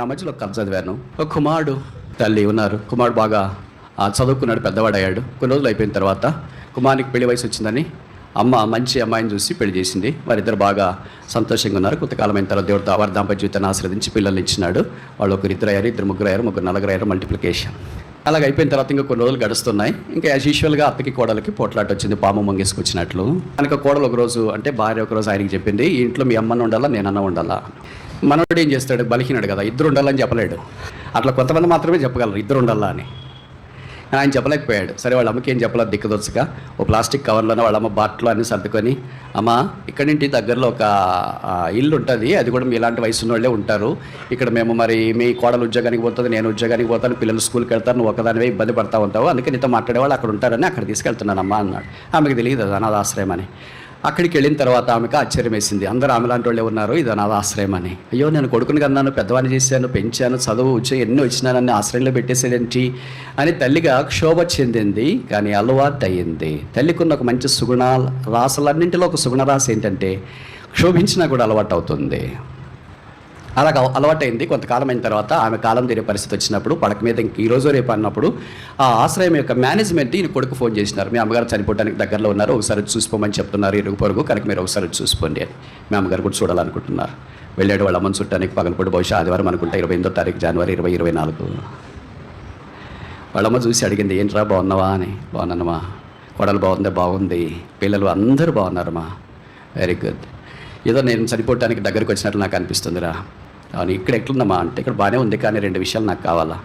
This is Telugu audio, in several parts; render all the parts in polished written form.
ఆ మధ్యలో ఒక కథ చదివాను. ఒక కుమారుడు తల్లి ఉన్నారు. కుమారుడు బాగా చదువుకున్నాడు, పెద్దవాడయ్యాడు. కొన్ని రోజులు అయిపోయిన తర్వాత కుమారునికి పెళ్లి వయసు వచ్చిందని అమ్మ మంచి అమ్మాయిని చూసి పెళ్లి చేసింది. వారిద్దరు బాగా సంతోషంగా ఉన్నారు. కొంతకాలం అయిన తర్వాత దేవుడితో వారి దాంపత్య జీవితాన్ని ఆశీర్వదించి పిల్లల్ని ఇచ్చినాడు. వాళ్ళు ఇద్దరు అయ్యారు, ఇద్దరు ముగ్గురు అయ్యారు, ముగ్గురు నలుగురు అయ్యారు, మల్టిప్లికేషన్. అలాగ అయిపోయిన తర్వాత ఇంకా కొన్ని రోజులు గడుస్తున్నాయి. ఇంకా యాజ్ యూజువల్గా అత్తకి కోడలకి పోట్లాట వచ్చింది, పాము మంగేసుకొచ్చినట్లు. కనుక కోడలు ఒకరోజు అంటే భార్య ఒకరోజు ఆయనకి చెప్పింది, ఈ ఇంట్లో మీ అమ్మని ఉండాలా, నేనన్నా ఉండాలా. మనోడు ఏం చేస్తాడు, బలికినాడు కదా, ఇద్దరు ఉండాలని చెప్పలేడు. అట్లా కొంతమంది మాత్రమే చెప్పగలరు ఇద్దరు ఉండాలా అని. ఆయన చెప్పలేకపోయాడు. సరే వాళ్ళ అమ్మకి ఏం చెప్పలేదు, దిక్కుదొచ్చగా ఓ ప్లాస్టిక్ కవర్లోనే వాళ్ళ అమ్మ బాట్లో అన్ని సర్దుకొని, అమ్మ ఇక్కడి నుండి దగ్గరలో ఒక ఇల్లు ఉంటుంది, అది కూడా మీ ఇలాంటి వయసు ఉన్న వాళ్ళే ఉంటారు. ఇక్కడ మేము మరి మీ కోడలు ఉద్యోగానికి పోతుంది, నేను ఉద్యోగానికి పోతాను, పిల్లలు స్కూల్కి వెళ్తారు, నువ్వు ఒకదానివే ఇబ్బంది పడతా ఉంటావు, అందుకే నీతో మాట్లాడేవాళ్ళు అక్కడ ఉంటారని అక్కడ తీసుకెళ్తున్నానమ్మా అన్నాడు. ఆమెకు తెలియదు అది అనాథాశ్రయం అని. అక్కడికి వెళ్ళిన తర్వాత ఆమెకు ఆశ్చర్యం వేసింది, అందరూ ఆమె లాంటి వాళ్ళే ఉన్నారు, ఇది అనాథాశ్రయం అని. అయ్యో నేను కొడుకుని కన్నాను, పెద్దవాడిని చేశాను, పెంచాను, చదువు ఎన్నో వచ్చినానని ఆశ్రయంలో పెట్టేసేదేంటి అని తల్లిగా క్షోభ చెందింది. కానీ అలవాటు అయ్యింది. తల్లికున్న ఒక మంచి సుగుణాలు రాసులన్నింటిలో ఒక సుగుణరాశి ఏంటంటే క్షోభించినా కూడా అలవాటు అవుతుంది. అలాగ అలవాటైంది. కొంతకాలం అయిన తర్వాత ఆమె కాలం తీరే పరిస్థితి వచ్చినప్పుడు పడక మీద ఇంక ఈరోజు రేపు అన్నప్పుడు ఆ ఆశ్రయం యొక్క మేనేజ్మెంట్ ఈయన కొడుకు ఫోన్ చేసినారు, మీ అమ్మగారు చనిపోవడానికి దగ్గరలో ఉన్నారు, ఒకసారి చూసుకోమని చెప్తున్నారు ఇరుగు పొరుగు, కనుక మీరు ఒకసారి చూసుకోండి అని. మీ అమ్మగారు కూడా చూడాలనుకుంటున్నారు. వెళ్ళాడు వాళ్ళ అమ్మని చుట్టానికి. పగలపూట బహుశా ఆదివారం అనుకుంటా, 28వ తారీఖు జనవరి 2024. వాళ్ళమ్మ చూసి అడిగింది, ఏంట్రా బాగున్నావా అని. బాగున్నానమ్మా. కోడలు బాగుంది, బాగుంది, పిల్లలు అందరూ బాగున్నారమ్మా, వెరీ గుడ్. ఏదో నేను చనిపోవడానికి దగ్గరికి వచ్చినట్లు నాకు అనిపిస్తుందిరా. అవును, ఇక్కడ ఎట్లుందమ్మా అంటే, ఇక్కడ బాగానే ఉంది, కానీ 2 విషయాలు నాకు కావాలా.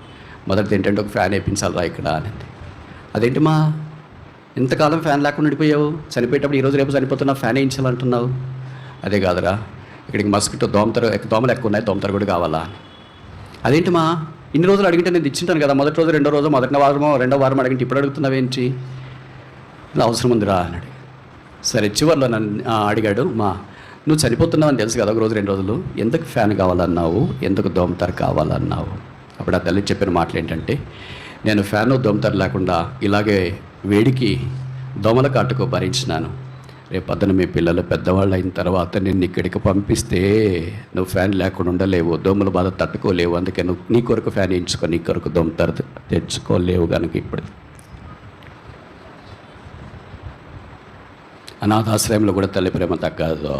మొదటిది ఏంటంటే ఒక ఫ్యాన్ వేయించాలిరా ఇక్కడ అనేది. అదేంటి మా ఇంతకాలం ఫ్యాన్ లేకుండా ఉండిపోయావు, చనిపోయేటప్పుడు ఈరోజు రేపు చనిపోతున్నావు, ఫ్యాన్ వేయించాలంటున్నావు. అదే కాదురా, ఇక్కడికి మస్కిటో దోమలు ఎక్కువ ఉన్నాయి, దోమతర కూడా కావాలా. అదేంటి మా ఇన్ని రోజులు అడిగితే నేను ఇచ్చింటాను కదా, మొదటి రోజు రెండో రోజు, మొదటి వారమో రెండో వారం అడిగితే ఇప్పుడు అడుగుతున్నావేంటి, ఇలా అవసరం ఉందిరా అన్నాడు. సరే చివరిలో నన్ను అడిగాడు, మా నువ్వు చనిపోతున్నావు అని తెలుసు కదా, ఒక రోజు 2 రోజులు, ఎందుకు ఫ్యాన్ కావాలన్నావు, ఎందుకు దోమతర కావాలన్నావు. అప్పుడు ఆ తల్లి చెప్పిన మాటలు ఏంటంటే, నేను ఫ్యాను దోమతర లేకుండా ఇలాగే వేడికి దోమల కాటుకు భరించినాను. రేపు పొద్దున మీ పిల్లలు పెద్దవాళ్ళు అయిన తర్వాత నిన్ను ఇక్కడికి పంపిస్తే నువ్వు ఫ్యాన్ లేకుండా ఉండలేవు, దోమల బాధ తట్టుకోలేవు, అందుకే నువ్వు నీ కొరకు ఫ్యాన్ వేయించుకో, నీ కొరకు దోమతర తెచ్చుకోలేవు. కనుక ఇప్పుడు అనాథాశ్రయంలో కూడా తల్లి ప్రేమ తగ్గదు.